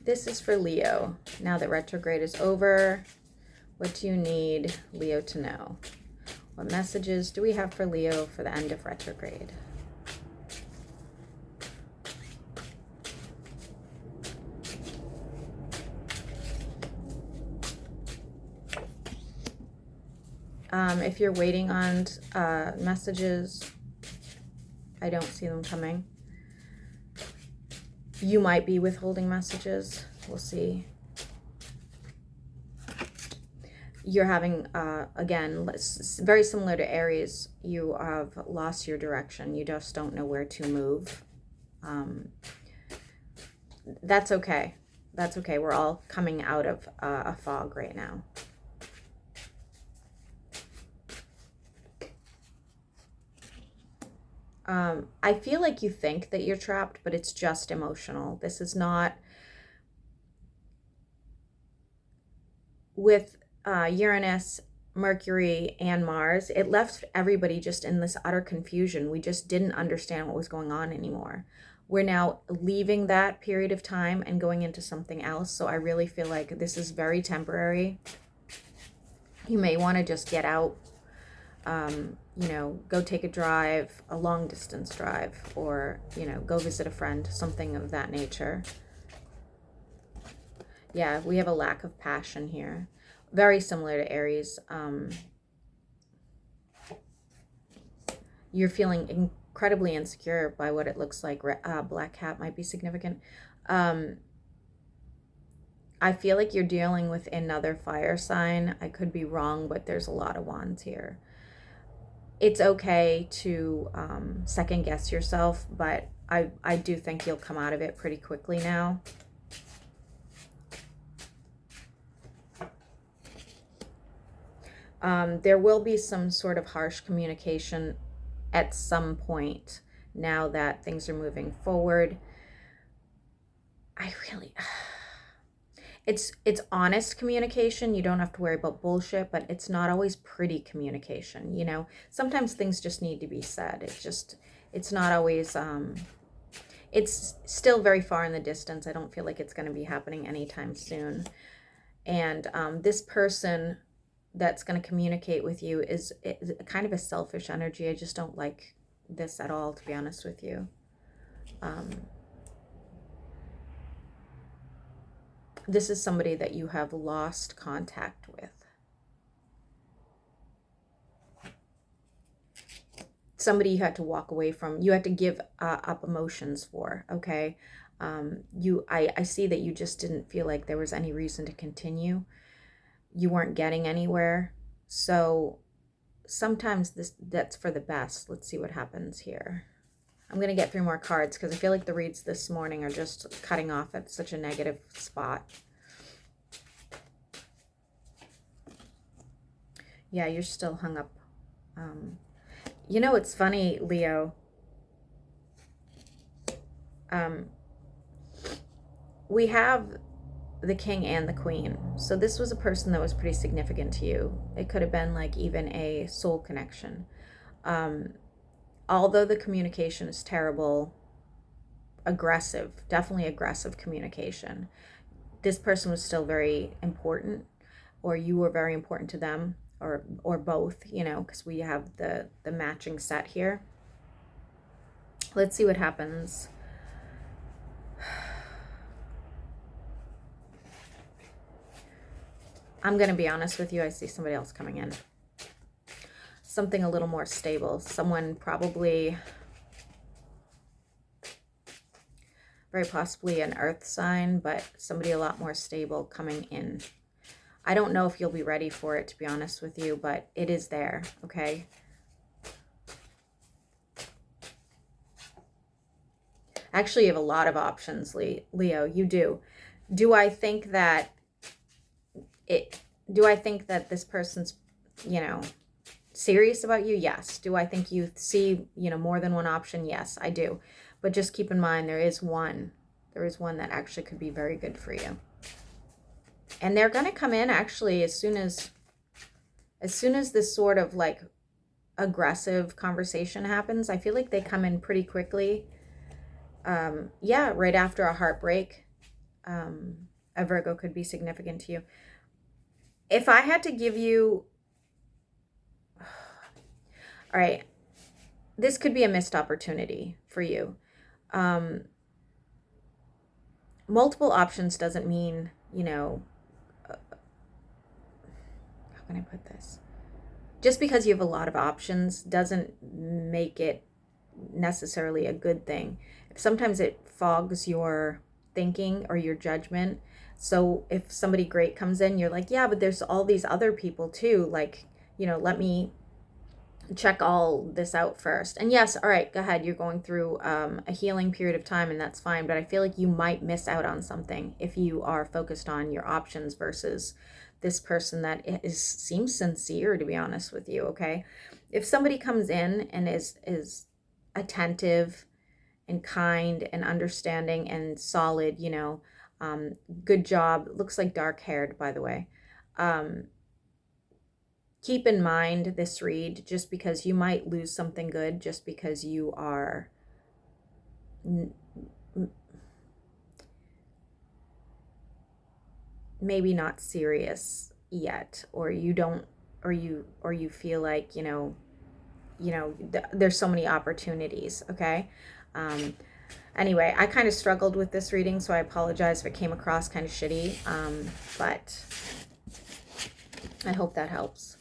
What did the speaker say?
This is for Leo. Now that retrograde is over, what do you need Leo to know? What messages do we have for Leo for the end of retrograde? If you're waiting on messages, I don't see them coming. You might be withholding messages. We'll see. You're having, again, very similar to Aries, you have lost your direction. You just don't know where to move. That's okay. That's okay. We're all coming out of a fog right now. I feel like you think that you're trapped, but it's just emotional. This is not with Uranus, Mercury, and Mars. It left everybody just in this utter confusion. We just didn't understand what was going on anymore. We're now leaving that period of time and going into something else. So I really feel like this is very temporary. You may want to just get out, you know, go take a drive, a long distance drive, or, you know, go visit a friend, something of that nature. Yeah, we have a lack of passion here. Very similar to Aries. You're feeling incredibly insecure by what it looks like. Black cat might be significant. I feel like you're dealing with another fire sign. I could be wrong, but there's a lot of wands here. It's okay to second guess yourself, but I do think you'll come out of it pretty quickly now. There will be some sort of harsh communication at some point now that things are moving forward. It's honest communication. You don't have to worry about bullshit, but it's not always pretty communication, you know? Sometimes things just need to be said. It's not always, it's still very far in the distance. I don't feel like it's going to be happening anytime soon. And this person that's going to communicate with you is kind of a selfish energy. I just don't like this at all, to be honest with you. This is somebody that you have lost contact with. Somebody you had to walk away from. You had to give up emotions for, okay? I see that you just didn't feel like there was any reason to continue. You weren't getting anywhere. So sometimes that's for the best. Let's see what happens here. I'm going to get 3 more cards because I feel like the reads this morning are just cutting off at such a negative spot. Yeah, you're still hung up. You know, it's funny, Leo. We have the king and the queen. So this was a person that was pretty significant to you. It could have been like even a soul connection. Although the communication is terrible, aggressive, definitely aggressive communication, this person was still very important, or you were very important to them, or both, you know, because we have the matching set here. Let's see what happens. I'm going to be honest with you. I see somebody else coming in. Something a little more stable. Someone probably, very possibly an earth sign, but somebody a lot more stable coming in. I don't know if you'll be ready for it, to be honest with you, but it is there, okay? Actually, you have a lot of options, Leo. You do. Do I think that this person's, you know, serious about you? Yes. Do I think you see, you know, more than one option? Yes, I do. But just keep in mind, there is one that actually could be very good for you. And they're going to come in actually as soon as this sort of like aggressive conversation happens. I feel like they come in pretty quickly. Yeah, right after a heartbreak. a Virgo could be significant to you. If I had to give you, all right, this could be a missed opportunity for you. Multiple options doesn't mean, how can I put this? Just because you have a lot of options doesn't make it necessarily a good thing. Sometimes it fogs your thinking or your judgment. So if somebody great comes in, you're like, yeah, but there's all these other people too. Like, let me check all this out first. And yes, all right, go ahead. You're going through a healing period of time, and that's fine. But I feel like you might miss out on something if you are focused on your options versus this person that seems sincere, to be honest with you. Okay, if somebody comes in and is attentive and kind and understanding and solid, good job. Looks like dark haired, by the way. Keep in mind this read, just because you might lose something good just because you are maybe not serious yet, or you don't, or you feel like, there's so many opportunities. Okay. Anyway, I kind of struggled with this reading, so I apologize if it came across kind of shitty, but I hope that helps.